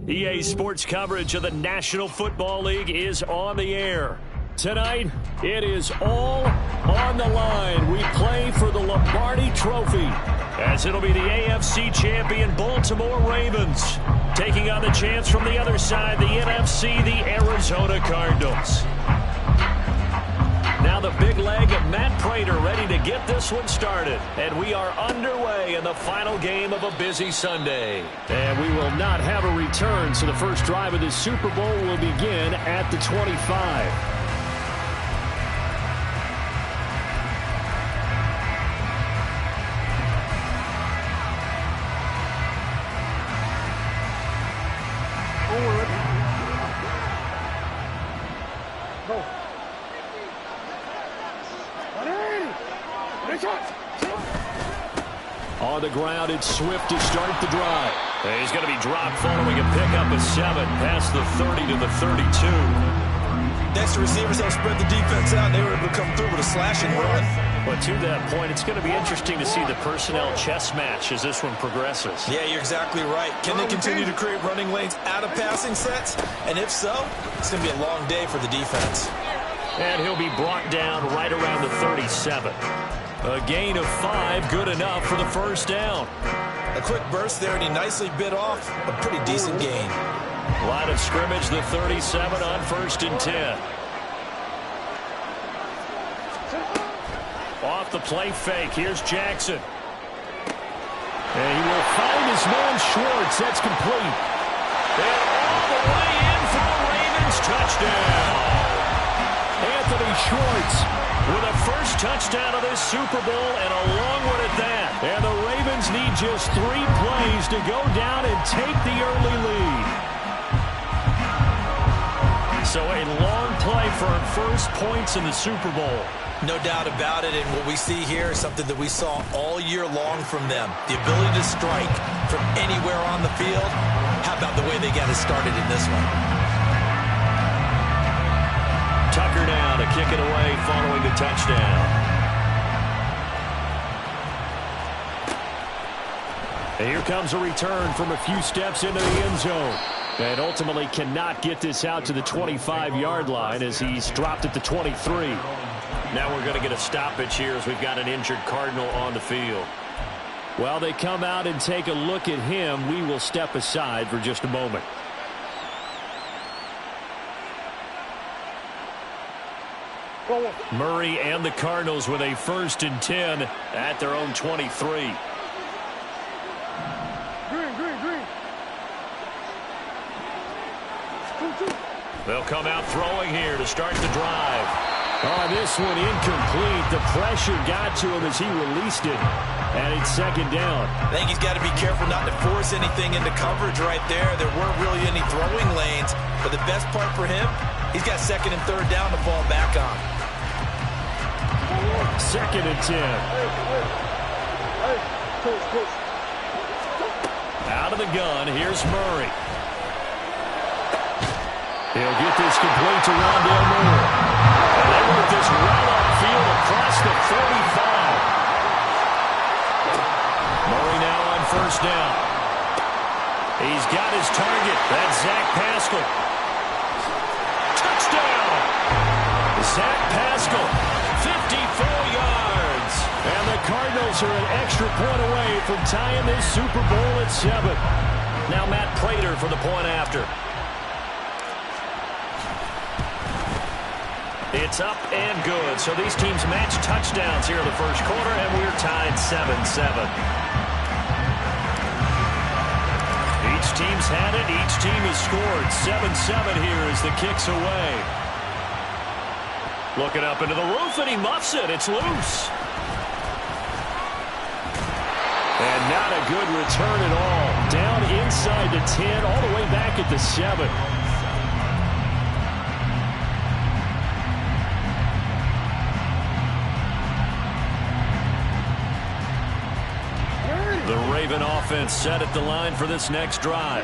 EA Sports coverage of the National Football League is on the air. Tonight, it is all on the line. We play for the Lombardi Trophy, as it'll be the AFC champion Baltimore Ravens taking on the chance from the other side, the NFC, the Arizona Cardinals. Now the big leg of Matt Prater ready to get this one started. And we are underway in the final game of a busy Sunday. And we will not have a return, so the first drive of the Super Bowl will begin at the 25. On the ground, it's Swift to start the drive. And he's going to be dropped following a pickup of 7 past the 30 to the 32. Next, the receivers help spread the defense out, and they were able to come through with a slashing run. But to that point, it's going to be interesting to see the personnel chess match as this one progresses. Yeah, you're exactly right. Can they continue to create running lanes out of passing sets? And if so, it's going to be a long day for the defense. And he'll be brought down right around the 37. A gain of 5, good enough for the first down. A quick burst there, and he nicely bit off a pretty decent gain. Line of scrimmage, the 37 on 1st and 10. Off the play fake, here's Jackson. And he will find his man Schwartz. That's complete. And all the way in for the Ravens touchdown. Anthony Schwartz with a first touchdown of this Super Bowl, and a long one at that. And the Ravens need just 3 plays to go down and take the early lead. So a long play for our first points in the Super Bowl. No doubt about it, and what we see here is something that we saw all year long from them. The ability to strike from anywhere on the field. How about the way they got it started in this one? Tucker now to kick it away following the touchdown. And here comes a return from a few steps into the end zone. And ultimately cannot get this out to the 25-yard line as he's dropped at the 23. Now we're going to get a stoppage here as we've got an injured Cardinal on the field. While they come out and take a look at him, we will step aside for just a moment. Murray and the Cardinals with a 1st and 10 at their own 23. They'll come out throwing here to start the drive. Oh, this one incomplete. The pressure got to him as he released it. And it's 2nd down. I think he's got to be careful not to force anything into coverage right there. There weren't really any throwing lanes. But the best part for him, he's got 2nd and 3rd down to fall back on. 2nd and 10. Out of the gun, here's Murray. He'll get this complete to Rondale Moore. And they work this right upfield across the 45. Murray now on 1st down. He's got his target. That's Zach Pascal. Touchdown! Zach Pascal, 54 yards. And the Cardinals are an extra point away from tying this Super Bowl at 7. Now Matt Prater for the point after. It's up and good. So these teams match touchdowns here in the first quarter, and we're tied 7-7. Each team's had it. Each team has scored. 7-7 here as the kick's away. Looking up into the roof, and he muffs it. It's loose. And not a good return at all. Down inside the 10, all the way back at the 7. Raven offense set at the line for this next drive.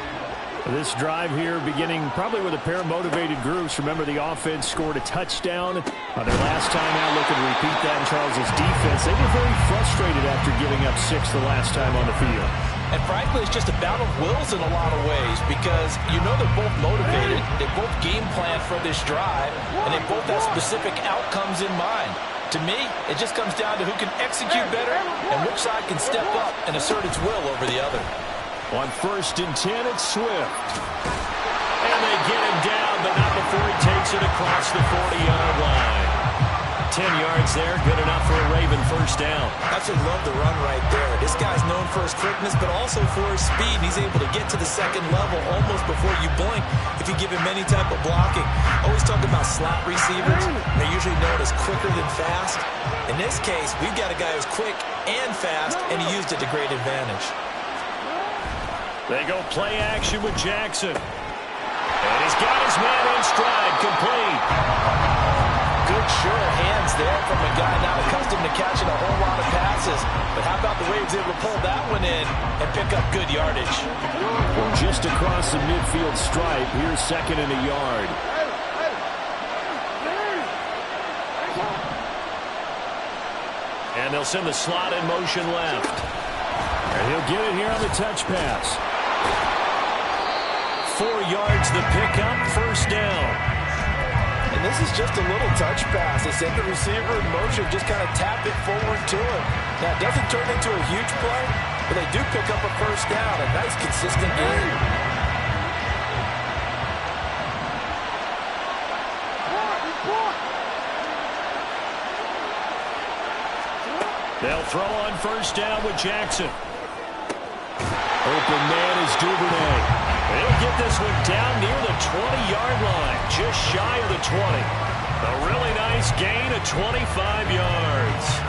This drive here beginning probably with a pair of motivated groups. Remember, the offense scored a touchdown on their last time out. Looking to repeat that in Charles's defense. They were very frustrated after giving up 6 the last time on the field. And frankly, it's just a battle of wills in a lot of ways because you know they're both motivated. They both game plan for this drive, and they both have specific outcomes in mind. To me, it just comes down to who can execute better and which side can step up and assert its will over the other. On 1st and 10, it's Swift. And they get him down, but not before he takes it across the 40-yard line. 10 yards there, good enough for a Raven first down. I should love the run right there. This guy's known for his quickness, but also for his speed. He's able to get to the second level almost before you blink if you give him any type of blocking. Always talk about slot receivers. They're usually known as quicker than fast. In this case, we've got a guy who's quick and fast, and he used it to great advantage. They go play action with Jackson. And he's got his man in stride, complete. Good sure hands there from a guy not accustomed to catching a whole lot of passes. But how about the way he was able to pull that one in and pick up good yardage? Just across the midfield stripe. Here's 2nd and a yard. And they'll send the slot in motion left. And he'll get it here on the touch pass. 4 yards the pickup, first down. And this is just a little touch pass. They send the receiver in motion, just kind of tap it forward to him. Now, it doesn't turn into a huge play, but they do pick up a first down. A nice, consistent game. They'll throw on first down with Jackson. Open man is Duvernay. They'll get this one down near the 20-yard line, just shy of the 20. A really nice gain of 25 yards.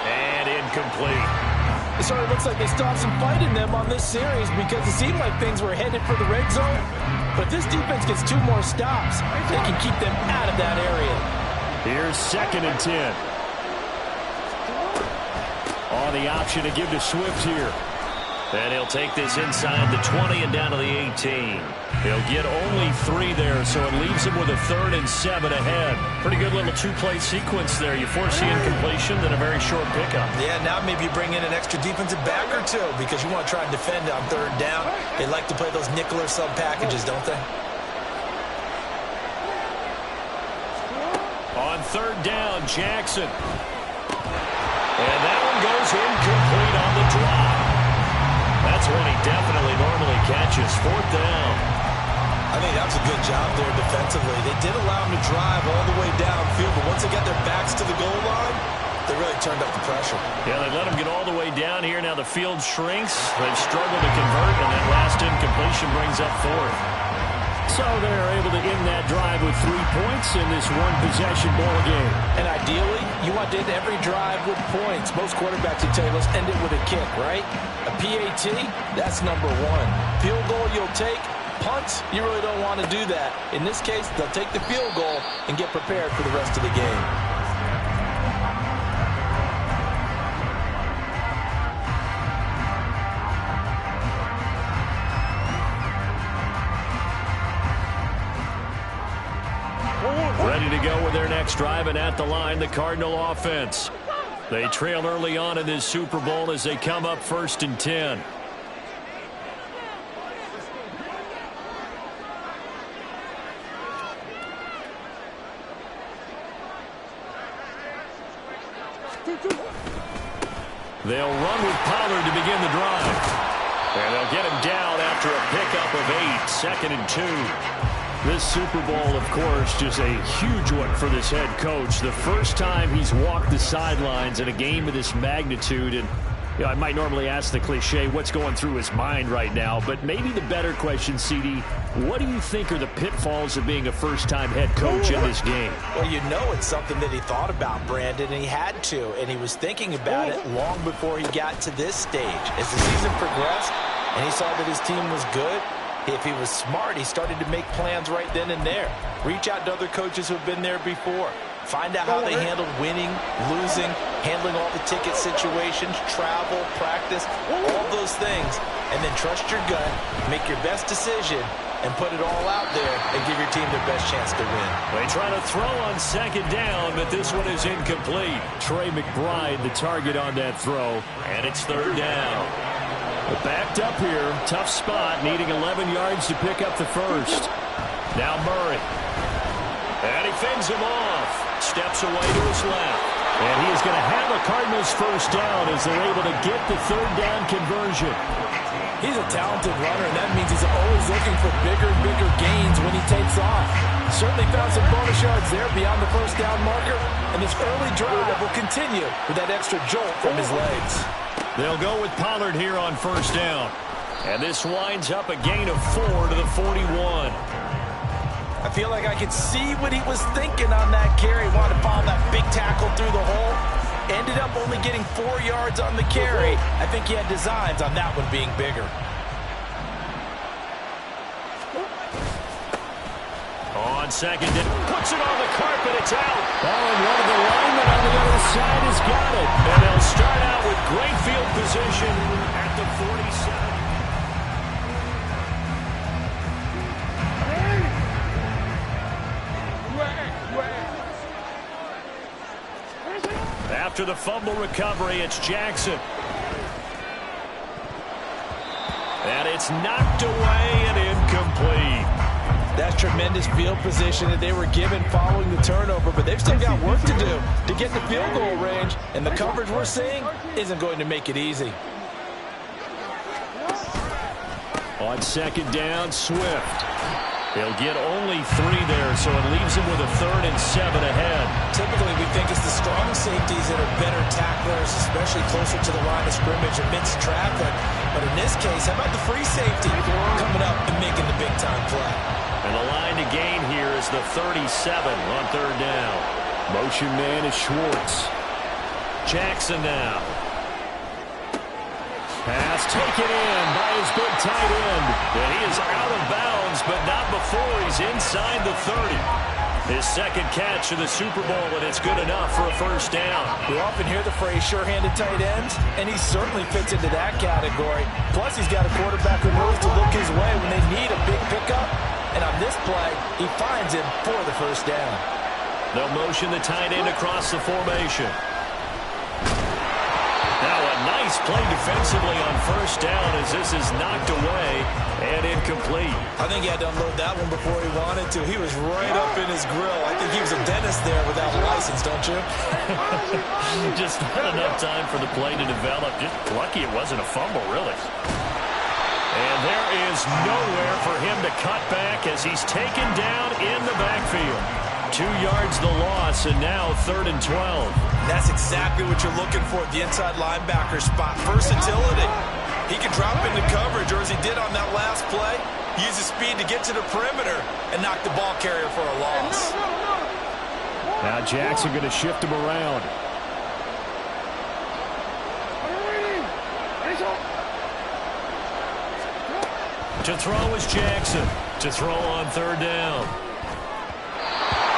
And incomplete. It sort of looks like they stopped some fight in them on this series because it seemed like things were headed for the red zone. But if this defense gets 2 more stops, they can keep them out of that area. Here's 2nd and 10. On the option to give to Swift here. And he'll take this inside the 20 and down to the 18. He'll get only 3 there, so it leaves him with a 3rd and 7 ahead. Pretty good little 2-play sequence there. You force the incompletion, then a very short pickup. Yeah, now maybe you bring in an extra defensive back or 2 because you want to try and defend on 3rd down. They like to play those nickel or sub packages, don't they? On 3rd down, Jackson. And that one goes incomplete on the drop. That's one he definitely normally catches. 4th down. I think that was a good job there defensively. They did allow him to drive all the way downfield, but once they got their backs to the goal line, they really turned up the pressure. Yeah, they let him get all the way down here. Now the field shrinks. They've struggled to convert, and that last incompletion brings up 4th. So they're able to end that drive with 3 points in this one-possession ball game. And ideally, you want to end every drive with points. Most quarterbacks would tell you, let's end it with a kick, right? A PAT, that's number 1. Field goal you'll take. Punts, you really don't want to do that. In this case, they'll take the field goal and get prepared for the rest of the game. Ready to go with their next drive, and at the line, the Cardinal offense. They trail early on in this Super Bowl as they come up 1st and 10. They'll run with Pollard to begin the drive. And they'll get him down after a pickup of 8, 2nd and 2. This Super Bowl, of course, just a huge one for this head coach. The first time he's walked the sidelines in a game of this magnitude, and You know, I might normally ask the cliche, what's going through his mind right now, but maybe the better question, CD, what do you think are the pitfalls of being a first-time head coach in this game? Well, you know it's something that he thought about, Brandon, and he had to, and he was thinking about it long before he got to this stage. As the season progressed and he saw that his team was good, if he was smart, he started to make plans right then and there. Reach out to other coaches who have been there before. Find out how they handled winning, losing, handling all the ticket situations, travel, practice, all those things. And then trust your gut, make your best decision, and put it all out there and give your team their best chance to win. They try to throw on second down, but this one is incomplete. Trey McBride, the target on that throw, and it's third down. Backed up here, tough spot, needing 11 yards to pick up the first. Now Murray. And he fends him off. Steps away to his left. And he is going to have a Cardinals first down as they're able to get the third down conversion. He's a talented runner, and that means he's always looking for bigger and bigger gains when he takes off. Certainly found some bonus yards there beyond the first down marker, and this early drive will continue with that extra jolt from his legs. They'll go with Pollard here on first down. And this winds up a gain of 4 to the 41. I feel like I could see what he was thinking on that carry. Wanted to follow that big tackle through the hole. Ended up only getting 4 yards on the carry. I think he had designs on that one being bigger. On second, it puts it on the carpet. It's out. Oh, and one of the linemen on the other side has got it. And they'll start out with great field position at the 47. After the fumble recovery, it's Jackson. And it's knocked away and incomplete. That's tremendous field position that they were given following the turnover, but they've still got work to do to get the field goal range, and the coverage we're seeing isn't going to make it easy. On second down, Swift. They'll get only 3 there, so it leaves them with a 3rd and 7 ahead. Typically, we think it's the strong safeties that are better tacklers, especially closer to the line of scrimmage amidst traffic. But in this case, how about the free safety coming up and making the big-time play? And the line to gain here is the 37 on third down. Motion man is Schwartz. Jackson now. Pass taken in by his big tight end. And he is out of bounds, but not before he's inside the 30. His second catch of the Super Bowl, and it's good enough for a first down. We often hear the phrase sure-handed tight ends, and he certainly fits into that category. Plus, he's got a quarterback who knows to look his way when they need a big pickup. And on this play, he finds him for the first down. They'll motion the tight end across the formation. Now a nice play defensively on first down as this is knocked away and incomplete. I think he had to unload that one before he wanted to. He was right up in his grill. I think he was a dentist there without a license, don't you? Just not enough time for the play to develop. Just lucky it wasn't a fumble, really. And there is nowhere for him to cut back as he's taken down in the backfield. 2 yards the loss, and now 3rd and 12. That's exactly what you're looking for at the inside linebacker spot. Versatility. He can drop into coverage, or as he did on that last play, use his speed to get to the perimeter and knock the ball carrier for a loss. Now Jackson going to shift him around. To throw is Jackson. To throw on third down.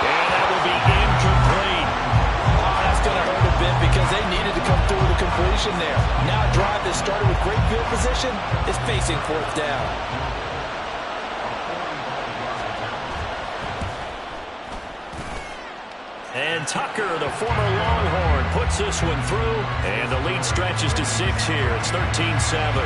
And that will be incomplete. Oh, that's going to hurt a bit because they needed to come through with a completion there. Now a drive that started with great field position is facing 4th down. And Tucker, the former Longhorn, puts this one through. And the lead stretches to 6 here. It's 13-7.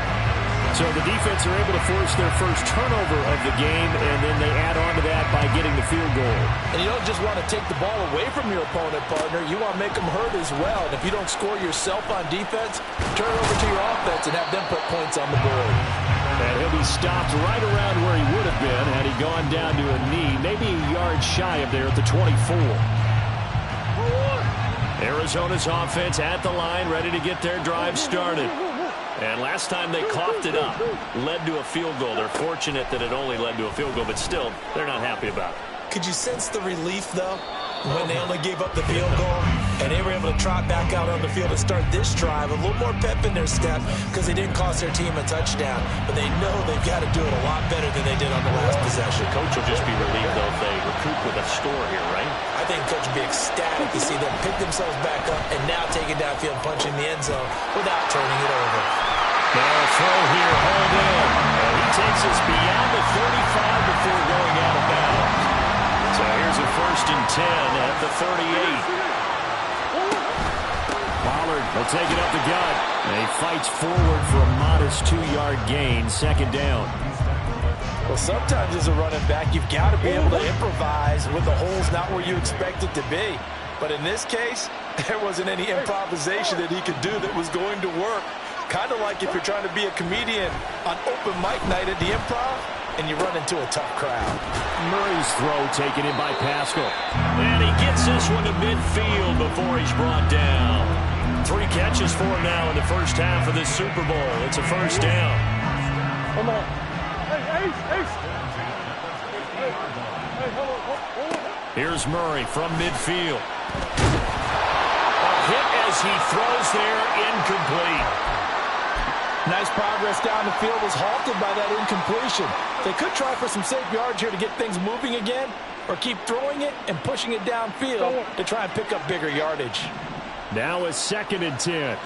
So the defense are able to force their first turnover of the game, and then they add on to that by getting the field goal. And you don't just want to take the ball away from your opponent, partner. You want to make them hurt as well. And if you don't score yourself on defense, turn over to your offense and have them put points on the board. And he'll be stopped right around where he would have been had he gone down to a knee, maybe a yard shy of there at the 24. Arizona's offense at the line, ready to get their drive started. And last time they coughed it up, led to a field goal. They're fortunate that it only led to a field goal, but still, they're not happy about it. Could you sense the relief, though, when they only gave up the field goal and they were able to trot back out on the field and start this drive? A little more pep in their step because they didn't cost their team a touchdown, but they know they've got to do it a lot better than they did on the last possession. The coach will just be relieved, though, if they recoup with a score here, right? I think the coach will be ecstatic to see them pick themselves back up and now take it downfield, punching the end zone without turning it over. Now throw here, hold in. And he takes us beyond the 35 before going out of bounds. So here's a 1st and 10 at the 38. Pollard will take it up the gut. And he fights forward for a modest 2-yard gain, 2nd down. Well, sometimes as a running back, you've got to be able to improvise when the hole's not where you expect it to be. But in this case, there wasn't any improvisation that he could do that was going to work. Kind of like if you're trying to be a comedian on open mic night at the Improv and you run into a tough crowd. Murray's throw taken in by Pascal. And he gets this one to midfield before he's brought down. 3 catches for him now in the first half of this Super Bowl. It's a 1st down. Come on. Here's Murray from midfield. A hit as he throws there, incomplete. Nice progress down the field was halted by that incompletion. They could try for some safe yards here to get things moving again, or keep throwing it and pushing it downfield to try and pick up bigger yardage. Now a 2nd and 10.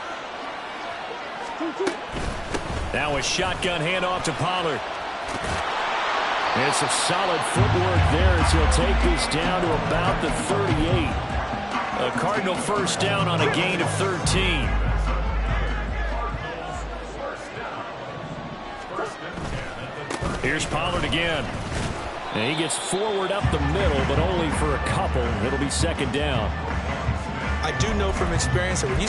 Now a shotgun handoff to Pollard. It's a solid footwork there as he'll take this down to about the 38. A Cardinal 1st down on a gain of 13. Here's Pollard again. And he gets forward up the middle, but only for a couple. It'll be 2nd down. I do know from experience that when you...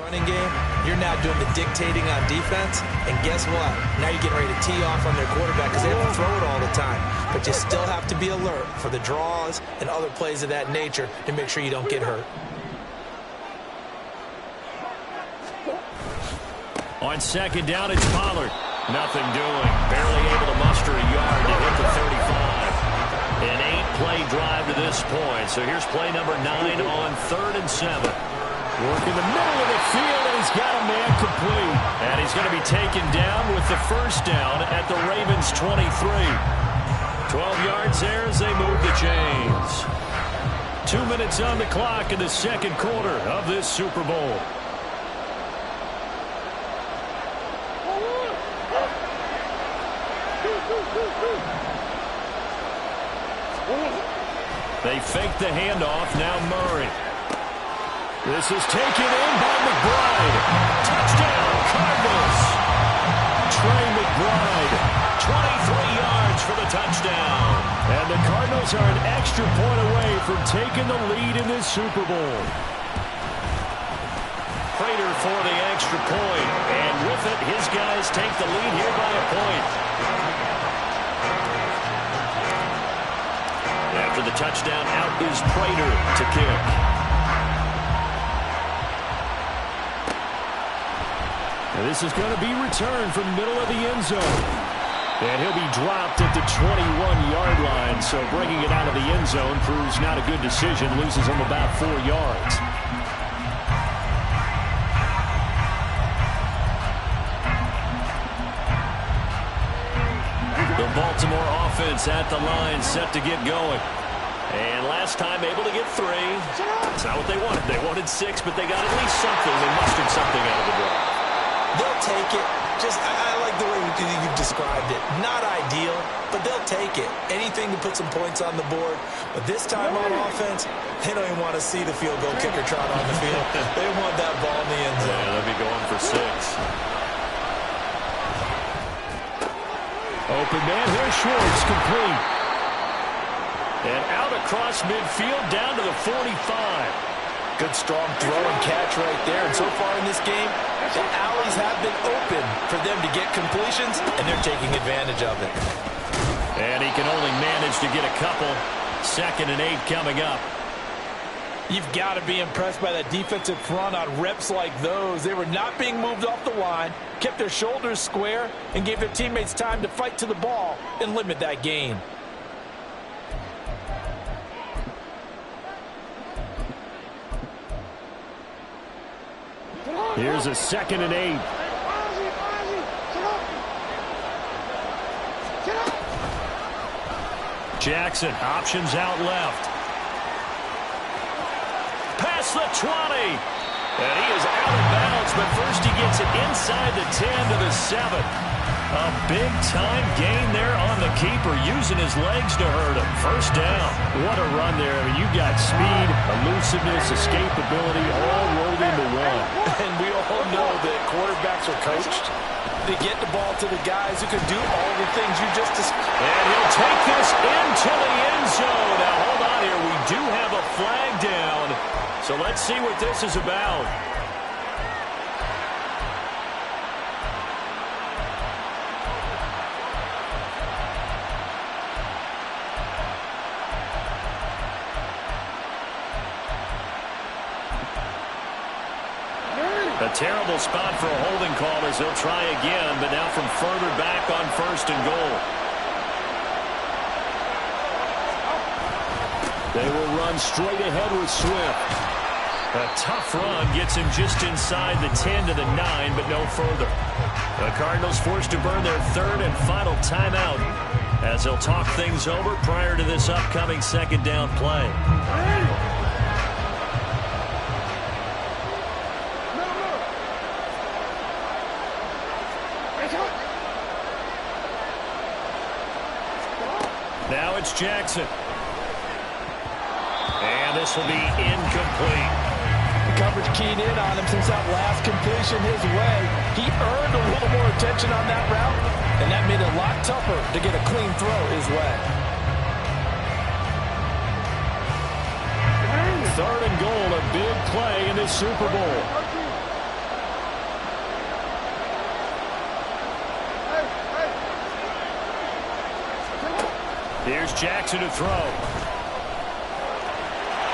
running game, you're now doing the dictating on defense, and guess what? Now you're getting ready to tee off on their quarterback because they have to throw it all the time. But you still have to be alert for the draws and other plays of that nature to make sure you don't get hurt. On 2nd down, it's Pollard. Nothing doing. Barely able to muster a yard to hit the 35. An 8-play drive to this point. So here's play number 9 on 3rd and 7. Work in the middle of the field, and he's got a man complete. And he's going to be taken down with the 1st down at the Ravens' 23. 12 yards there as they move the chains. 2 minutes on the clock in the 2nd quarter of this Super Bowl. They fake the handoff. Now Murray. This is taken in by McBride. Touchdown, Cardinals. Trey McBride, 23 yards for the touchdown. And the Cardinals are an extra point away from taking the lead in this Super Bowl. Prater for the extra point. And with it, his guys take the lead here by a point. After the touchdown, out is Prater to kick. And this is going to be returned from the middle of the end zone. And he'll be dropped at the 21-yard line. So bringing it out of the end zone proves not a good decision. Loses him about 4 yards. The Baltimore offense at the line, set to get going. And last time able to get 3. It's not what they wanted. They wanted 6, but they got at least something. They mustered something out of the drive. They'll take it. I like the way you've described it. Not ideal, but they'll take it. Anything to put some points on the board. But this time on offense, they don't even want to see the field goal kicker trot on the field. They want that ball in the end zone. Yeah, they'll be going for 6. Open man, here's Schwartz, complete. And out across midfield, down to the 45. Good strong throw and catch right there. And so far in this game, the alleys have been open for them to get completions, and they're taking advantage of it. And he can only manage to get a couple. 2nd and 8 coming up. You've got to be impressed by that defensive front on reps like those. They were not being moved off the line, kept their shoulders square, and gave their teammates time to fight to the ball and limit that gain. Here's a 2nd and 8. Jackson, options out left. Past the 20. And he is out of bounds, but first he gets it inside the 10 to the 7. A big-time gain there on the keeper, using his legs to hurt him. First down. What a run there. I mean, you got speed, elusiveness, escapability, all rolled into one. And we all know that quarterbacks are coached to get the ball to the guys who can do all the things you just described. And he'll take this into the end zone. Now, hold on here. We do have a flag down. So let's see what this is about. A terrible spot for a holding call as he'll try again, but now from further back on 1st and goal. They will run straight ahead with Swift. A tough run gets him just inside the 10 to the 9, but no further. The Cardinals forced to burn their 3rd and final timeout as they'll talk things over prior to this upcoming 2nd down play. Now it's Jackson. And this will be incomplete. The coverage keyed in on him since that last completion his way. He earned a little more attention on that route, and that made it a lot tougher to get a clean throw his way. 3rd and goal, a big play in this Super Bowl. Here's Jackson to throw.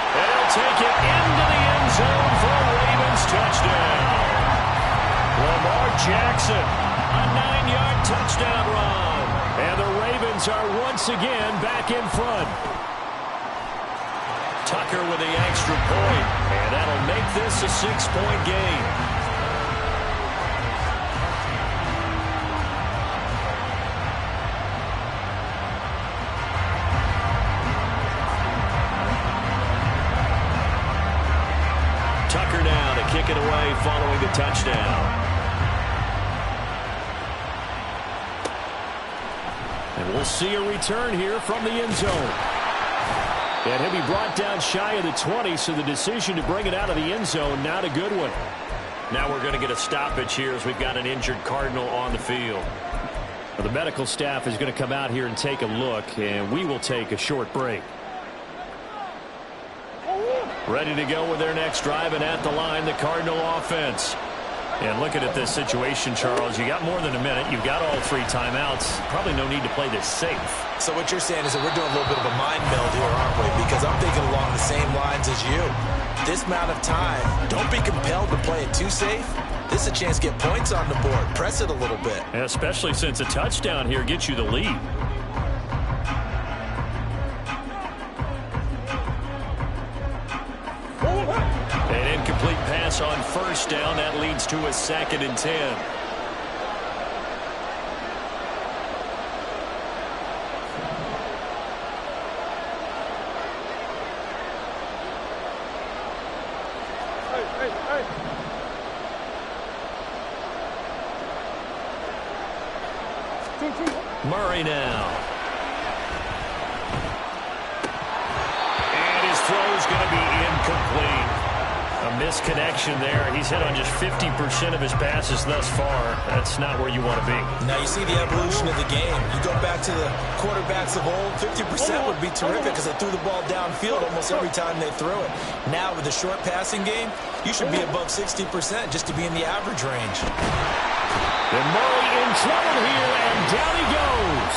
And he'll take it into the end zone for a Ravens touchdown. Lamar Jackson, a 9-yard touchdown run. And the Ravens are once again back in front. Tucker with the extra point, and that'll make this a 6-point game. Tucker now to kick it away following the touchdown. And we'll see a return here from the end zone. And he'll be brought down shy of the 20, so the decision to bring it out of the end zone, not a good one. Now we're going to get a stoppage here as we've got an injured Cardinal on the field. Well, the medical staff is going to come out here and take a look, and we will take a short break. Ready to go with their next drive, and at the line, the Cardinal offense. And looking at this situation, Charles, you got more than a minute. You've got all 3 timeouts. Probably no need to play this safe. So what you're saying is that we're doing a little bit of a mind meld here, aren't we? Because I'm thinking along the same lines as you. This amount of time, don't be compelled to play it too safe. This is a chance to get points on the board. Press it a little bit. And especially since a touchdown here gets you the lead. An incomplete pass on first down. That leads to a 2nd and 10. Murray now. And his throw is going to be incomplete. A misconnection there. He's hit on just 50% of his passes thus far. That's not where you want to be. Now you see the evolution of the game. You go back to the quarterbacks of old, 50% would be terrific because they threw the ball downfield almost every time they threw it. Now with the short passing game, you should be above 60% just to be in the average range. And Murray in trouble here, and down he goes.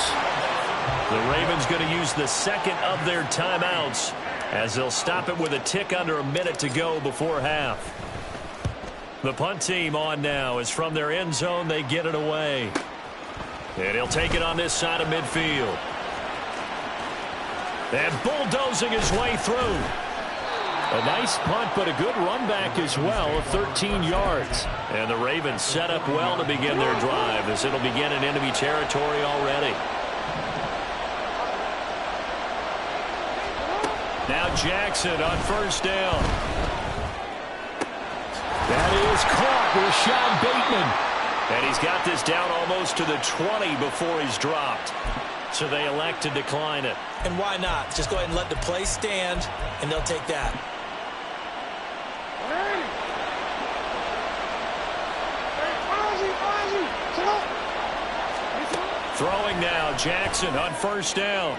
The Ravens going to use the second of their timeouts, as they'll stop it with a tick under a minute to go before half. The punt team on now is from their end zone. They get it away. And he'll take it on this side of midfield. And bulldozing his way through. A nice punt, but a good run back as well of 13 yards. And the Ravens set up well to begin their drive, as it'll begin in enemy territory already. Now Jackson on first down. That is caught with Rashad Bateman. And he's got this down almost to the 20 before he's dropped. So they elect to decline it. And why not? Just go ahead and let the play stand, and they'll take that. Throwing now, Jackson on first down.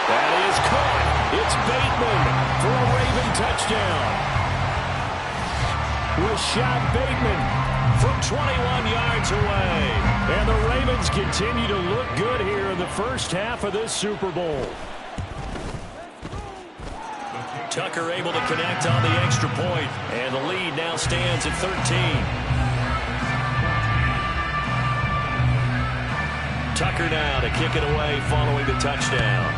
That is caught. It's Bateman for a Raven touchdown. Rashad Bateman from 21 yards away. And the Ravens continue to look good here in the first half of this Super Bowl. Tucker able to connect on the extra point, and the lead now stands at 13. Tucker now to kick it away following the touchdown.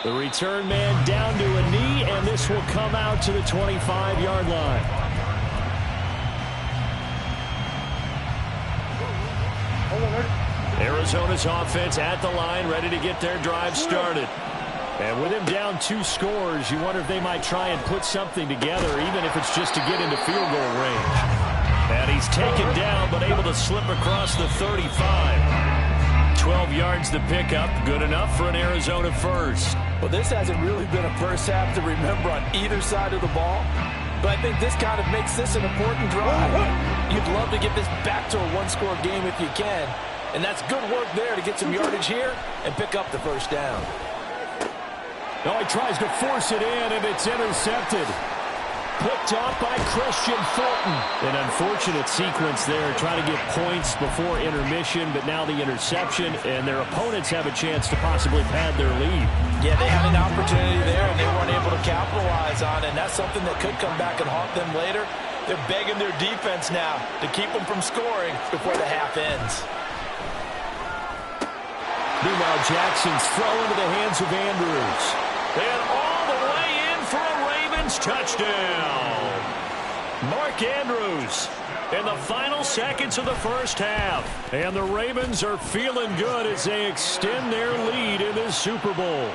The return man down to a knee, and this will come out to the 25-yard line. Arizona's offense at the line, ready to get their drive started. And with him down 2 scores, you wonder if they might try and put something together, even if it's just to get into field goal range. And he's taken down, but able to slip across the 35. 12 yards to pick up. Good enough for an Arizona first. Well, this hasn't really been a first half to remember on either side of the ball. But I think this kind of makes this an important drive. You'd love to get this back to a one-score game if you can. And that's good work there to get some yardage here and pick up the first down. No, he tries to force it in, and it's intercepted. Picked off by Christian Fulton. An unfortunate sequence there, trying to get points before intermission, but now the interception, and their opponents have a chance to possibly pad their lead. Yeah, they had an opportunity there, and they weren't able to capitalize on it, and that's something that could come back and haunt them later. They're begging their defense now to keep them from scoring before the half ends. Meanwhile, Jackson's throw into the hands of Andrews. And all the way in for a Ravens touchdown. Mark Andrews in the final seconds of the first half. And the Ravens are feeling good as they extend their lead in this Super Bowl.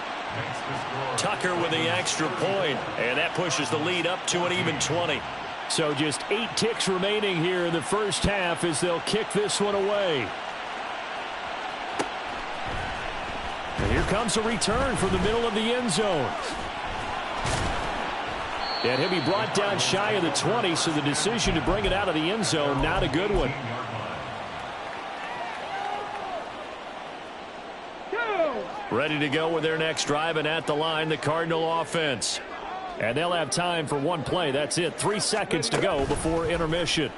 Tucker with the extra point, and that pushes the lead up to an even 20. So just 8 ticks remaining here in the first half as they'll kick this one away. And here comes a return from the middle of the end zone. And he'll be brought down shy of the 20, so the decision to bring it out of the end zone, not a good one. Ready to go with their next drive, and at the line, the Cardinal offense. And they'll have time for one play. That's it. 3 seconds to go before intermission.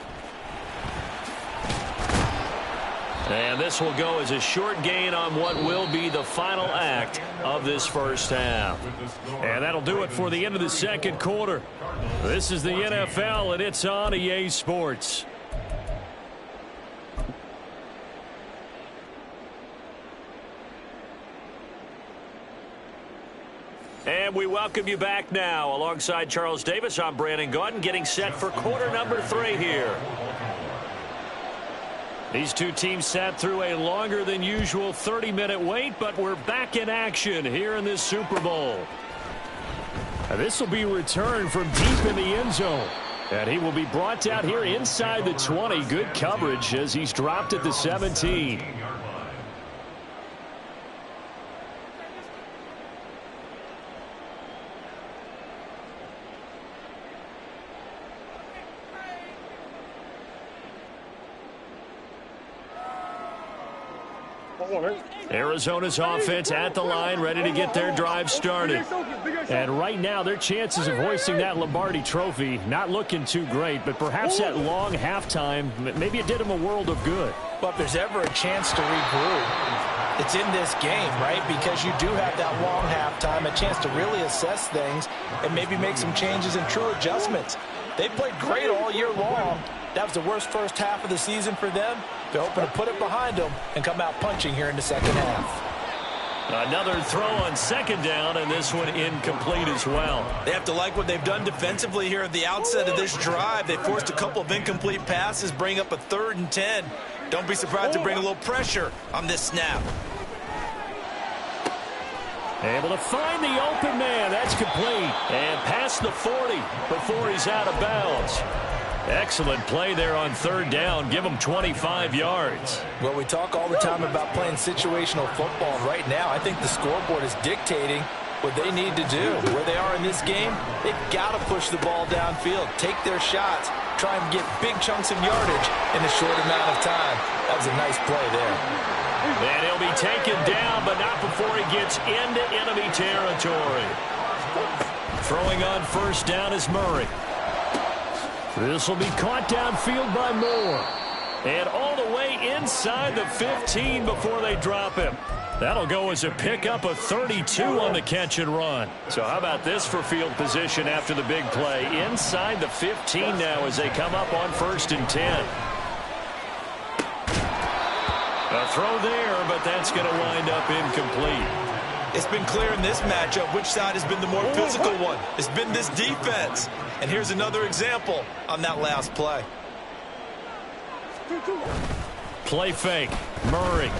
And this will go as a short gain on what will be the final act of this first half. And that'll do it for the end of the second quarter. This is the NFL, and it's on EA Sports. And we welcome you back now. Alongside Charles Davis, I'm Brandon Gaudin, getting set for quarter number 3 here. These two teams sat through a longer than usual 30-minute wait, but we're back in action here in this Super Bowl. And this will be returned from deep in the end zone. And he will be brought down here inside the 20. Good coverage as he's dropped at the 17. Arizona's offense at the line, ready to get their drive started. And right now, their chances of hoisting that Lombardi trophy not looking too great, but perhaps that long halftime, maybe it did them a world of good. But if there's ever a chance to regroup, it's in this game, right? Because you do have that long halftime, a chance to really assess things and maybe make some changes and true adjustments. They played great all year long. That was the worst first half of the season for them. They're hoping to put it behind them and come out punching here in the second half. Another throw on second down, and this one incomplete as well. They have to like what they've done defensively here at the outset of this drive. They forced a couple of incomplete passes, bring up a 3rd and 10. Don't be surprised to bring a little pressure on this snap. Able to find the open man. That's complete. And past the 40 before he's out of bounds. Excellent play there on 3rd down. Give them 25 yards. Well, we talk all the time about playing situational football. Right now, I think the scoreboard is dictating what they need to do. Where they are in this game, they've got to push the ball downfield, take their shots, try and get big chunks of yardage in a short amount of time. That was a nice play there. And he'll be taken down, but not before he gets into enemy territory. Throwing on 1st down is Murray. This will be caught downfield by Moore. And all the way inside the 15 before they drop him. That'll go as a pickup of 32 on the catch and run. So how about this for field position after the big play? Inside the 15 now as they come up on 1st and 10. A throw there, but that's going to wind up incomplete. It's been clear in this matchup which side has been the more physical one. It's been this defense. And here's another example on that last play. Play fake. Murray.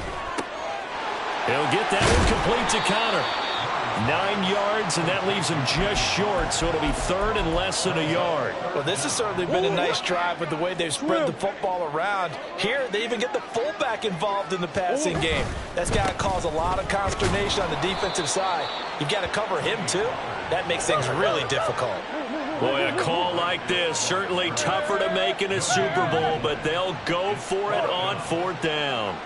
He'll get that incomplete to Connor. 9 yards, and that leaves him just short, so it'll be 3rd and less than a yard. Well, this has certainly been a nice drive with the way they've spread the football around. Here, they even get the fullback involved in the passing game. That's got to cause a lot of consternation on the defensive side. You've got to cover him, too. That makes things really difficult. Boy, a call like this, certainly tougher to make in a Super Bowl, but they'll go for it on 4th down.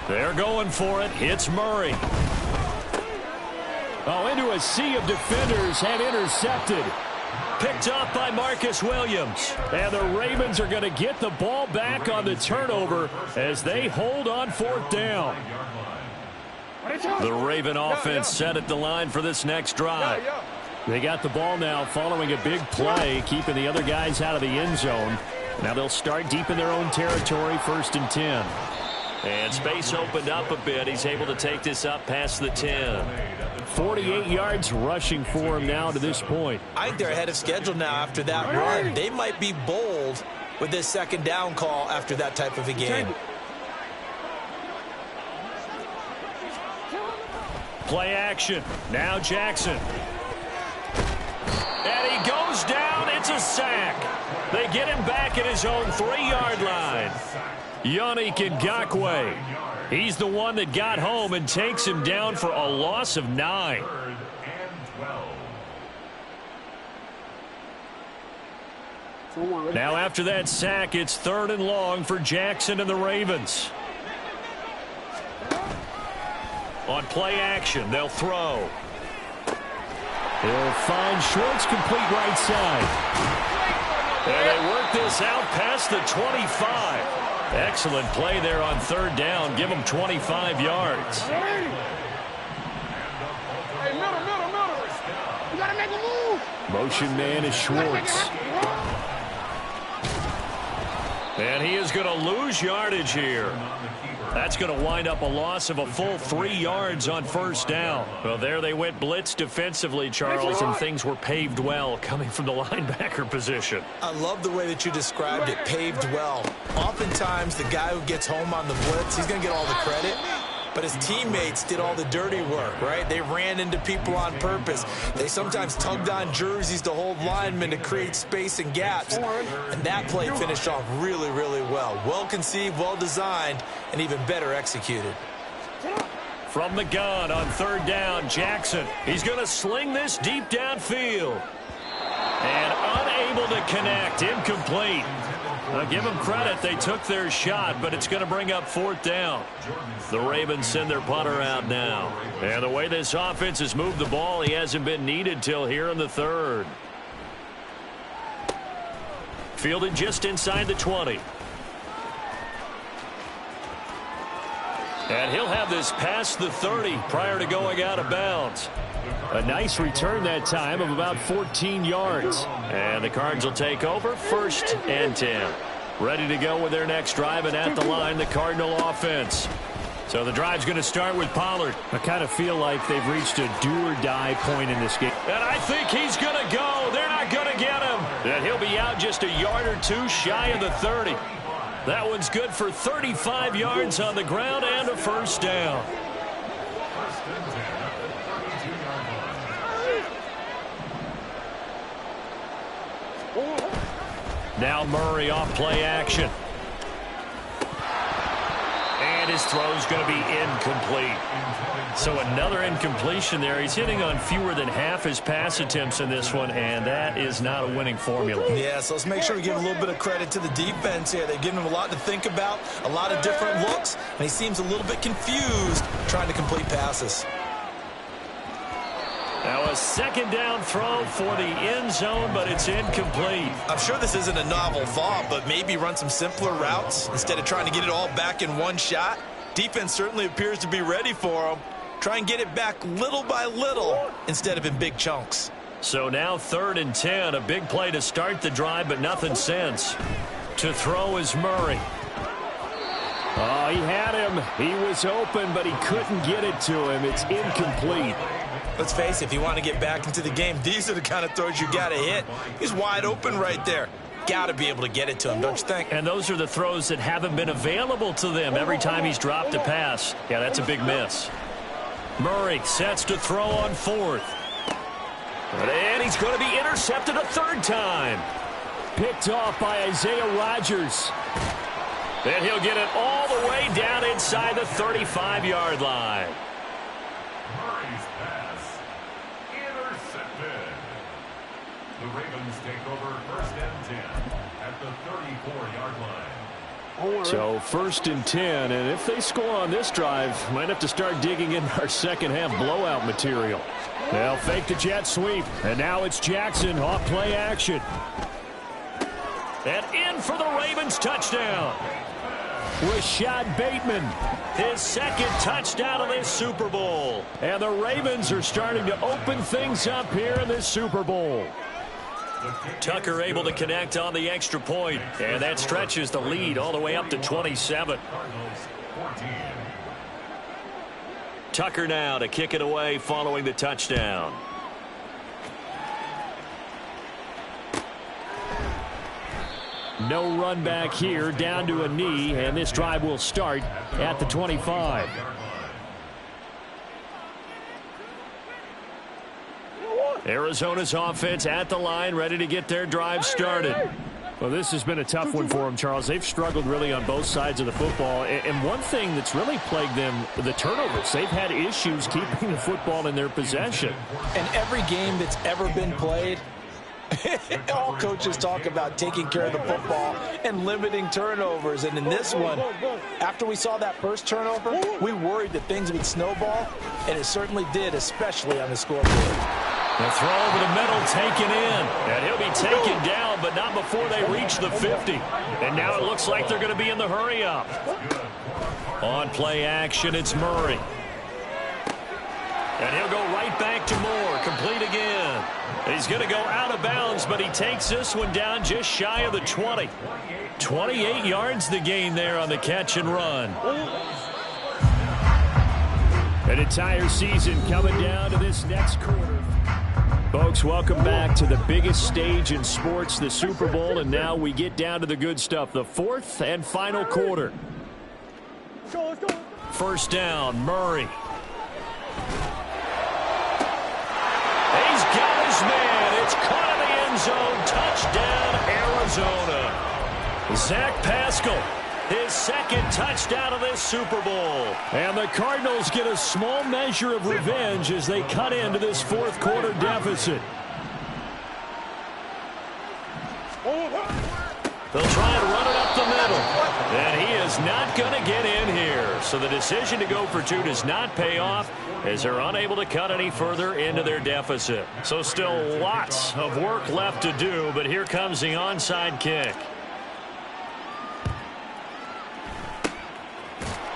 They're going for it. Hits Murray. Oh, into a sea of defenders and intercepted. Picked up by Marcus Williams. And the Ravens are going to get the ball back on the turnover as they hold on 4th down. The Raven offense set at the line for this next drive. They got the ball now following a big play, keeping the other guys out of the end zone. Now they'll start deep in their own territory, 1st and 10. And space opened up a bit. He's able to take this up past the 10. 48 yards rushing for him now to this point. I think they're ahead of schedule now after that run. They might be bold with this 2nd down call after that type of a game. Play action. Now Jackson. And he goes down. It's a sack. They get him back at his own 3-yard line. Yannick Ngakoue. He's the one that got home and takes him down for a loss of 9. Now after that sack, it's 3rd and long for Jackson and the Ravens. On play action, they'll throw. He'll find Schwartz complete right side. And they work this out past the 25. Excellent play there on 3rd down. Give them 25 yards. Hey, middle. You got to make a move. Motion man is Schwartz. And he is going to lose yardage here. That's going to wind up a loss of a full 3 yards on 1st down. Well, there they went blitz defensively, Charles, and things were paved well coming from the linebacker position. I love the way that you described it, paved well. Oftentimes, the guy who gets home on the blitz, he's going to get all the credit. but his teammates did all the dirty work, right? They ran into people on purpose. They sometimes tugged on jerseys to hold linemen to create space and gaps. And that play finished off really, really well. Well conceived, well designed, and even better executed. From the gun on third down, Jackson. He's going to sling this deep downfield. And unable to connect. Incomplete. Now, give them credit. They took their shot, but it's going to bring up fourth down. The Ravens send their punter out now. And the way this offense has moved the ball, he hasn't been needed till here in the third. Fielded just inside the 20. And he'll have this past the 30 prior to going out of bounds. A nice return that time of about 14 yards. And the Cards will take over 1st and 10. Ready to go with their next drive, and at the line, the Cardinal offense. So the drive's going to start with Pollard. I kind of feel like they've reached a do-or-die point in this game. And I think he's going to go. They're not going to get him. And he'll be out just a yard or two shy of the 30. That one's good for 35 yards on the ground and a first down. Now Murray off play action. And his throw's going to be incomplete. So another incompletion there. He's hitting on fewer than half his pass attempts in this one, and that is not a winning formula. Yeah, so let's make sure we give a little bit of credit to the defense here. They've given him a lot to think about, a lot of different looks, and he seems a little bit confused trying to complete passes. Now a second down throw for the end zone, but it's incomplete. I'm sure this isn't a novel thought, but maybe run some simpler routes instead of trying to get it all back in one shot. Defense certainly appears to be ready for him. Try and get it back little by little instead of in big chunks. So now 3rd and 10, a big play to start the drive, but nothing since. To throw is Murray. Oh, he had him. He was open, but he couldn't get it to him. It's incomplete. Let's face it, if you want to get back into the game, these are the kind of throws you got to hit. He's wide open right there. Got to be able to get it to him, don't you think? And those are the throws that haven't been available to them every time he's dropped a pass. Yeah, that's a big miss. Murray sets to throw on 4th. And he's going to be intercepted a 3rd time. Picked off by Isaiah Rodgers. And he'll get it all the way down inside the 35-yard line. Murray's pass intercepted. The Ravens take over 1st and 10 at the 34-yard line. So 1st and 10, and if they score on this drive, might have to start digging in our second half blowout material. They'll fake the jet sweep, and now it's Jackson off play action. And in for the Ravens touchdown. Rashad Bateman, his 2nd touchdown of this Super Bowl. And the Ravens are starting to open things up here in this Super Bowl. Tucker able to connect on the extra point, and that stretches the lead all the way up to 27. Tucker now to kick it away following the touchdown. No run back here, down to a knee, and this drive will start at the 25. Arizona's offense at the line, ready to get their drive started. Well, this has been a tough one for them, Charles. They've struggled really on both sides of the football. And one thing that's really plagued them, the turnovers. They've had issues keeping the football in their possession. And every game that's ever been played, all coaches talk about taking care of the football and limiting turnovers. And in this one, after we saw that first turnover, we worried that things would snowball, and it certainly did, especially on the scoreboard. The throw over the middle taken in. And he'll be taken down, but not before they reach the 50. And now it looks like they're going to be in the hurry-up. On play action, it's Murray. And he'll go right back to Moore. Complete again. He's going to go out of bounds, but he takes this one down just shy of the 20. 28 yards the gain there on the catch and run. An entire season coming down to this next quarter. Folks, welcome back to the biggest stage in sports, the Super Bowl, and now we get down to the good stuff, the 4th and final quarter. first down. Murray. He's got his man. It's caught in the end zone. Touchdown, Arizona. Zach Pascal, his second touchdown of this Super Bowl. And the Cardinals get a small measure of revenge as they cut into this fourth quarter deficit. They'll try and run it up the middle. And he is not going to get in here. So the decision to go for two does not pay off as they're unable to cut any further into their deficit. So still lots of work left to do, but here comes the onside kick.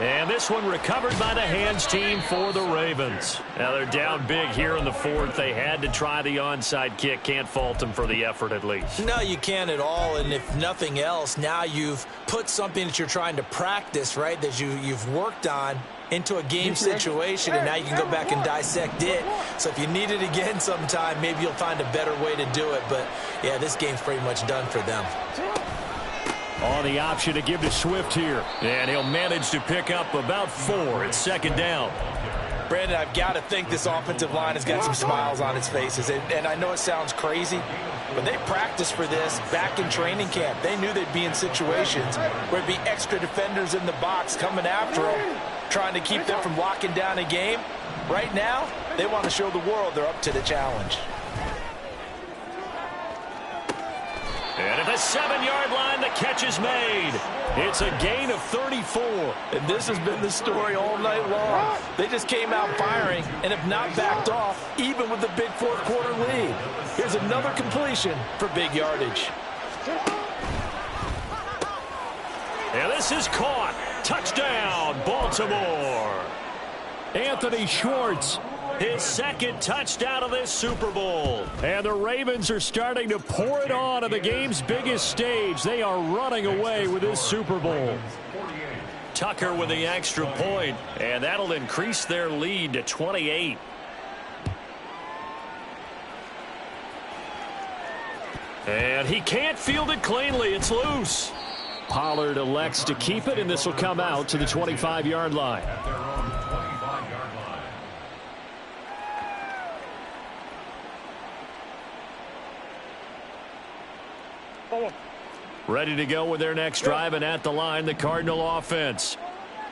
And this one recovered by the hands team for the Ravens. Now they're down big here in the fourth. They had to try the onside kick. Can't fault them for the effort at least. No, you can't at all. And if nothing else, now you've put something that you're trying to practice, right, that you've worked on into a game situation, and now you can go back and dissect it. So if you need it again sometime, maybe you'll find a better way to do it. But, yeah, this game's pretty much done for them. On the option to give to Swift here. And he'll manage to pick up about 4. It's second down. Brandon, I've got to think this offensive line has got some smiles on its faces. And I know it sounds crazy, but they practiced for this back in training camp. They knew they'd be in situations where there'd be extra defenders in the box coming after them, trying to keep them from locking down a game. Right now, they want to show the world they're up to the challenge. And at the 7-yard line, the catch is made. It's a gain of 34. And this has been the story all night long. They just came out firing and have not backed off, even with the big fourth quarter lead. Here's another completion for big yardage. And this is caught. Touchdown, Baltimore. Anthony Schwartz, his second touchdown of this Super Bowl. And the Ravens are starting to pour it on at the game's biggest stage. They are running away with this Super Bowl. Tucker with the extra point, and that'll increase their lead to 28. And he can't field it cleanly. It's loose. Pollard elects to keep it, and this will come out to the 25-yard line. Ready to go with their next drive, and at the line, the Cardinal offense.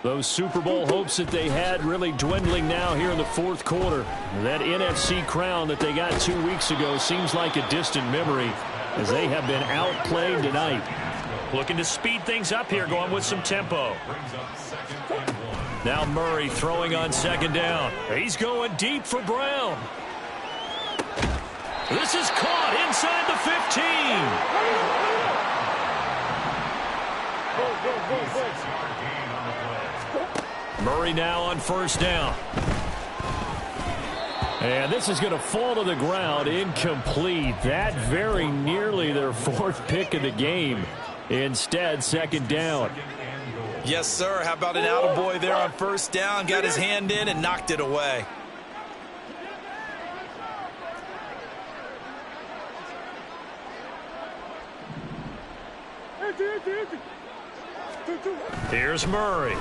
Those Super Bowl hopes that they had really dwindling now here in the fourth quarter. That NFC crown that they got 2 weeks ago seems like a distant memory as they have been outplayed tonight. Looking to speed things up here, going with some tempo. Now Murray throwing on second down. He's going deep for Brown. This is caught inside the 15. Murray now on first down. And this is going to fall to the ground, incomplete. That very nearly their fourth pick of the game. Instead, second down. Yes, sir. How about an attaboy there on first down? Got his hand in and knocked it away. Here's Murray.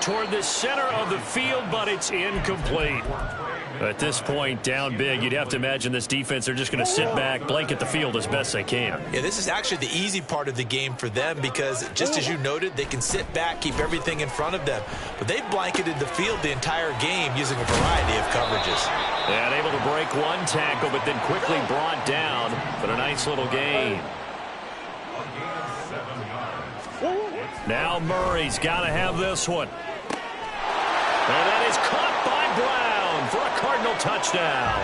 Toward the center of the field, but it's incomplete. At this point, down big, you'd have to imagine this defense, they're just going to sit back, blanket the field as best they can. Yeah, this is actually the easy part of the game for them because, just as you noted, they can sit back, keep everything in front of them. But they've blanketed the field the entire game using a variety of coverages. And able to break one tackle, but then quickly brought down for a nice little gain. Now Murray's got to have this one. And that is caught by Brown for a Cardinal touchdown.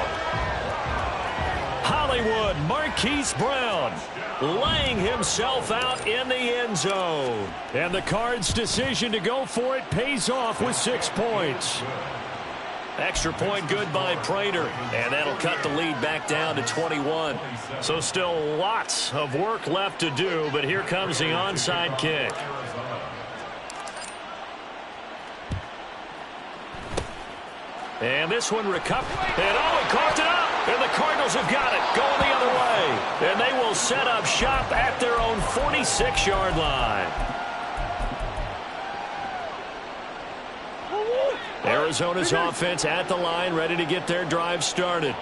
Hollywood Marquise Brown laying himself out in the end zone. And the Cards' decision to go for it pays off with 6 points. Extra point good by Prater, and that'll cut the lead back down to 21. So still lots of work left to do, but here comes the onside kick. And this one recovered. And he coughed it up. And the Cardinals have got it. Going the other way. And they will set up shop at their own 46-yard line. Arizona's offense at the line, ready to get their drive started.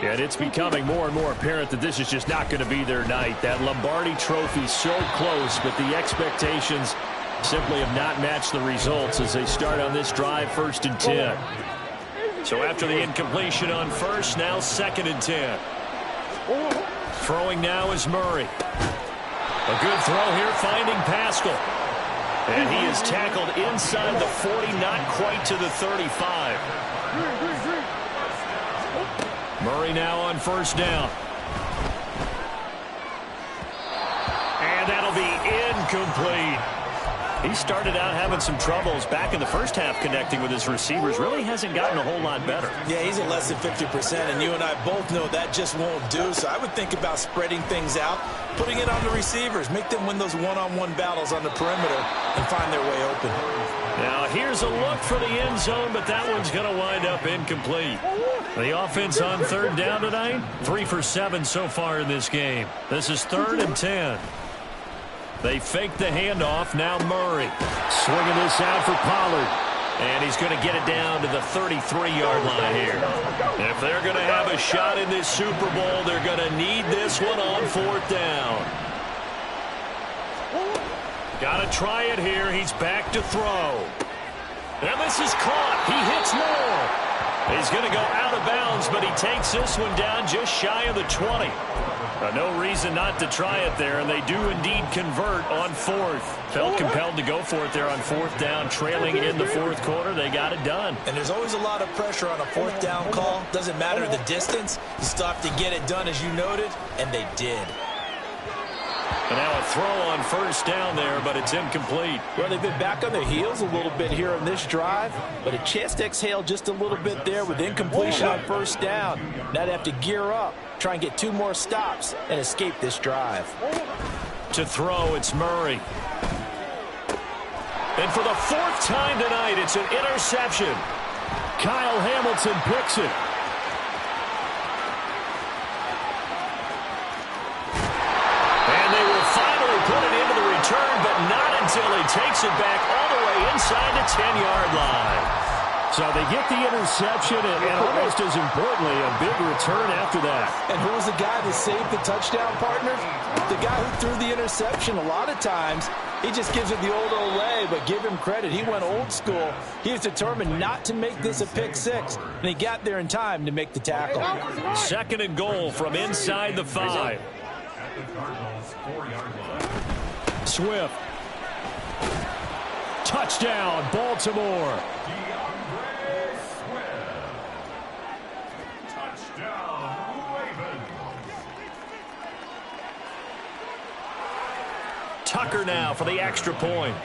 And it's becoming more and more apparent that this is just not going to be their night. That Lombardi Trophy so close, but the expectations simply have not matched the results as they start on this drive, 1st and 10. So after the incompletion on first, now 2nd and 10. Throwing now is Murray. A good throw here, finding Pascal. And he is tackled inside the 40, not quite to the 35. Murray now on 1st down. And that'll be incomplete. He started out having some troubles back in the first half connecting with his receivers. Really hasn't gotten a whole lot better. Yeah, he's at less than 50%, and you and I both know that just won't do. So I would think about spreading things out, putting it on the receivers, make them win those one-on-one battles on the perimeter and find their way open. Now here's a look for the end zone, but that one's going to wind up incomplete. The offense on 3rd down tonight, 3 for 7 so far in this game. This is 3rd and 10. They fake the handoff. Now Murray swinging this out for Pollard. And he's going to get it down to the 33-yard line here. If they're going to have a shot in this Super Bowl, they're going to need this one on 4th down. Got to try it here. He's back to throw. And this is caught. He hits Moore. He's going to go out of bounds, but he takes this one down just shy of the 20. No reason not to try it there, and they do indeed convert on 4th. Felt compelled to go for it there on 4th down, trailing in the 4th quarter. They got it done. And there's always a lot of pressure on a 4th down call. Doesn't matter the distance. You still have to get it done, as you noted, and they did. And now a throw on 1st down there, but it's incomplete. Well, they've been back on their heels a little bit here on this drive, but a chance to exhale just a little bit there with incompletion on 1st down. Now they have to gear up, try and get 2 more stops, and escape this drive. To throw, it's Murray. And for the 4th time tonight, it's an interception. Kyle Hamilton picks it. Put it into the return, but not until he takes it back all the way inside the 10-yard line. So they get the interception, and almost as importantly, a big return after that. And who was the guy that saved the touchdown, partner? The guy who threw the interception. A lot of times, he just gives it the old Olay, but give him credit. He went old school. He was determined not to make this a pick 6, and he got there in time to make the tackle. 2nd and goal from inside the 5. Swift. Touchdown, Baltimore. Tucker now for the extra point.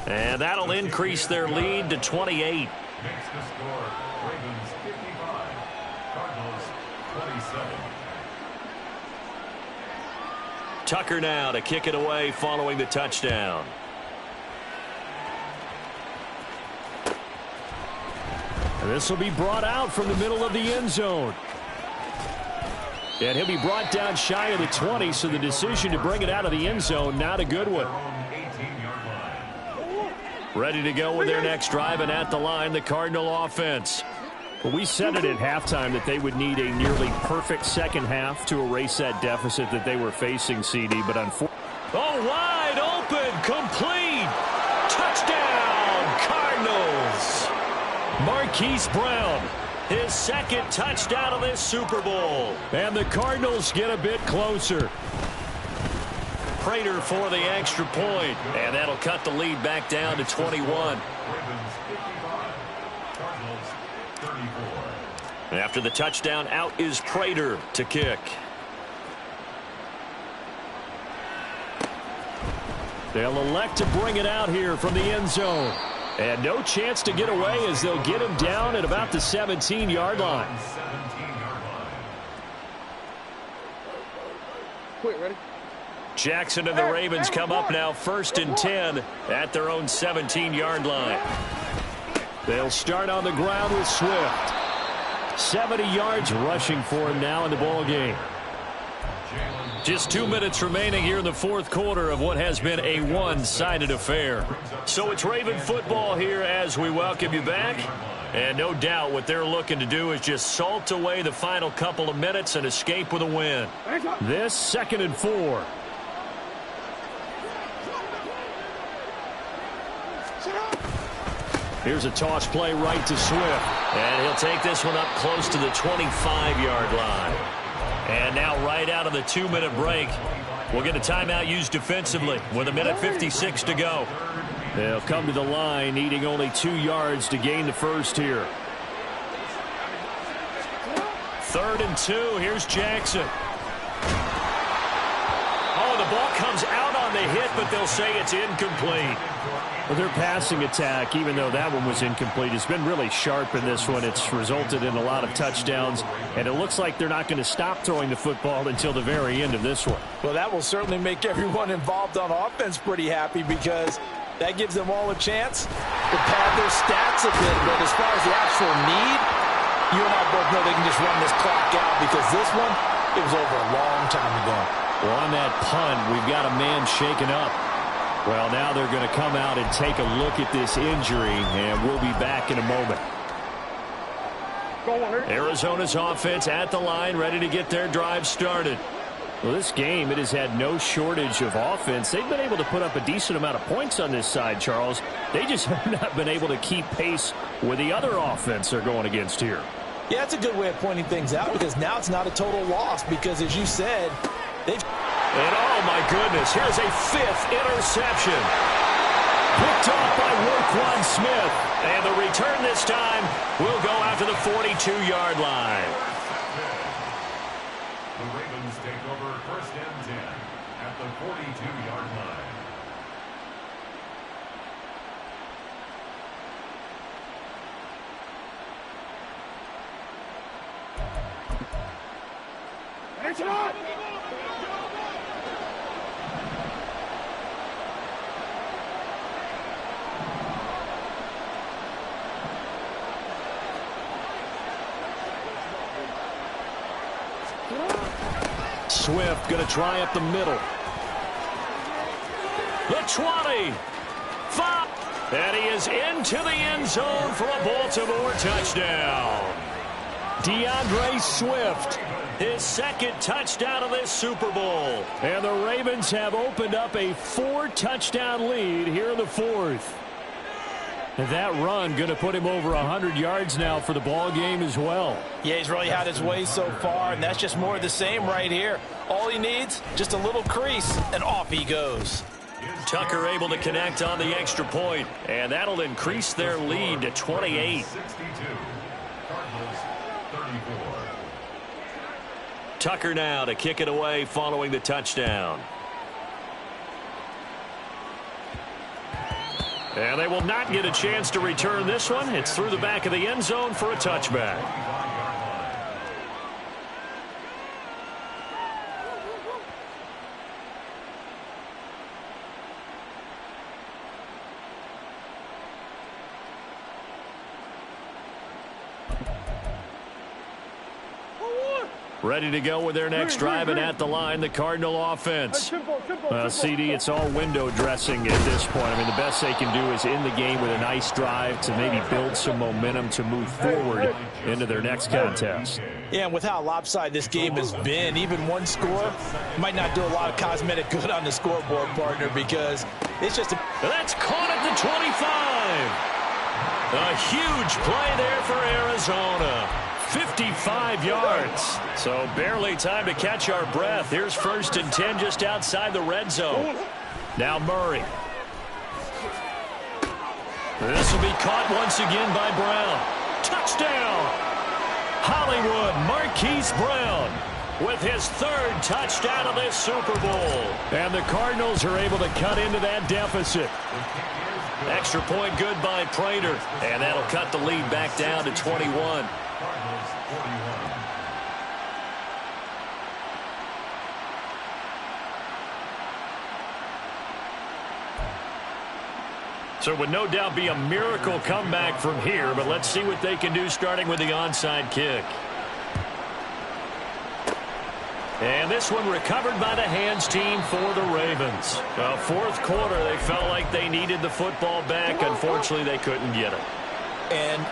And that'll increase their lead to 28. Makes the score Ravens 55, Cardinals 27. Tucker now to kick it away following the touchdown. And this will be brought out from the middle of the end zone. And he'll be brought down shy of the 20, so the decision to bring it out of the end zone, not a good one. Ready to go with their next drive, and at the line, the Cardinal offense. But we said it at halftime that they would need a nearly perfect second half to erase that deficit that they were facing, CD. But unfortunately, wide open, complete, touchdown, Cardinals. Marquise Brown, his 2nd touchdown of this Super Bowl. And the Cardinals get a bit closer. Prater for the extra point, and that'll cut the lead back down to 21. After the touchdown, out is Prater to kick. They'll elect to bring it out here from the end zone. And no chance to get away as they'll get him down at about the 17-yard line. Quick, ready? Jackson and the Ravens come up now 1st and 10 at their own 17-yard line. They'll start on the ground with Swift. 70 yards rushing for him now in the ball game. Just 2 minutes remaining here in the fourth quarter of what has been a one-sided affair. So it's Raven football here as we welcome you back. And no doubt what they're looking to do is just salt away the final couple of minutes and escape with a win. This 2nd and 4. Here's a toss play right to Swift. And he'll take this one up close to the 25-yard line. And now right out of the 2-minute break, we'll get a timeout used defensively with 1:56 to go. They'll come to the line needing only 2 yards to gain the first here. 3rd and 2. Here's Jackson. Oh, the ball comes out on the hit, but they'll say it's incomplete. Well, their passing attack, even though that one was incomplete, has been really sharp in this one. It's resulted in a lot of touchdowns, and it looks like they're not going to stop throwing the football until the very end of this one. Well, that will certainly make everyone involved on offense pretty happy because that gives them all a chance to pad their stats a bit. But as far as the actual need, you and I both know they can just run this clock out because this one, it was over a long time ago. Well, on that punt, we've got a man shaken up. Well, now they're going to come out and take a look at this injury, and we'll be back in a moment. Arizona's offense at the line, ready to get their drive started. Well, this game, it has had no shortage of offense. They've been able to put up a decent amount of points on this side, Charles. They just have not been able to keep pace with the other offense they're going against here. Yeah, that's a good way of pointing things out because now it's not a total loss because, as you said, they've... And, oh, my goodness, here's a 5th interception. Picked off by Roquan Smith. And the return this time will go out to the 42-yard line. The Ravens take over 1st and 10 at the 42-yard line. It's not. Swift going to try up the middle. The 20. 5. And he is into the end zone for a Baltimore touchdown. DeAndre Swift, his 2nd touchdown of this Super Bowl. And the Ravens have opened up a 4-touchdown lead here in the 4th. And that run going to put him over 100 yards now for the ball game as well. Yeah, he's really had his way so far, and that's just more of the same right here. All he needs, just a little crease, and off he goes. Tucker able to connect on the extra point, and that'll increase their lead to 28. 62. Cardinals 34. Tucker now to kick it away following the touchdown. And they will not get a chance to return this one. It's through the back of the end zone for a touchback. Ready to go with their next drive, and at the line, the Cardinal offense. CD, it's all window dressing at this point. I mean, the best they can do is in the game with a nice drive to maybe build some momentum to move forward into their next contest. Yeah, and with how lopsided this game has been, even one score might not do a lot of cosmetic good on the scoreboard, partner, because it's just a... That's caught at the 25. A huge play there for Arizona. 55 yards. So barely time to catch our breath. Here's 1st and 10 just outside the red zone. Now Murray. This will be caught once again by Brown. Touchdown. Hollywood Marquise Brown with his 3rd touchdown of this Super Bowl. And the Cardinals are able to cut into that deficit. Extra point good by Prater. And that'll cut the lead back down to 21. Cardinals 41. So it would no doubt be a miracle comeback from here, but let's see what they can do starting with the onside kick. And this one recovered by the hands team for the Ravens. Fourth quarter, they felt like they needed the football back. Unfortunately, they couldn't get it. And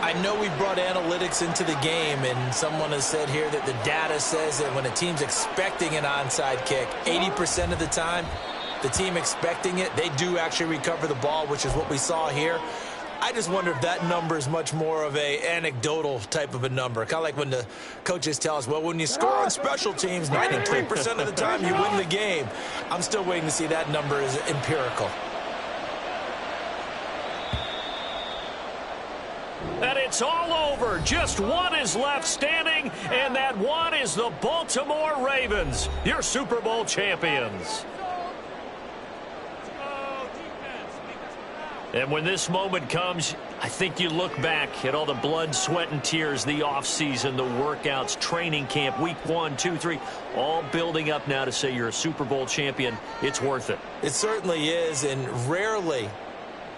I know we brought analytics into the game, and someone has said here that the data says that when a team's expecting an onside kick, 80% of the time, the team expecting it, they do actually recover the ball, which is what we saw here. I just wonder if that number is much more of a anecdotal type of a number. Kind of like when the coaches tell us, well, when you score on special teams, 93% of the time you win the game. I'm still waiting to see that number is empirical. And it's all over. Just one is left standing, and that one is the Baltimore Ravens, your Super Bowl champions. And when this moment comes, I think you look back at all the blood, sweat, and tears, the offseason, the workouts, training camp, week 1, 2, 3, all building up now to say you're a Super Bowl champion. It's worth it. It certainly is, and rarely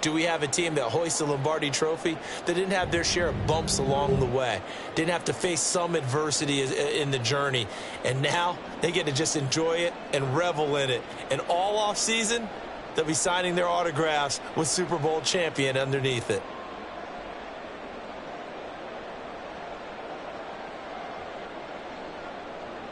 do we have a team that hoists a Lombardi trophy that didn't have their share of bumps along the way, didn't have to face some adversity in the journey, and now they get to just enjoy it and revel in it. And all offseason, they'll be signing their autographs with Super Bowl champion underneath it.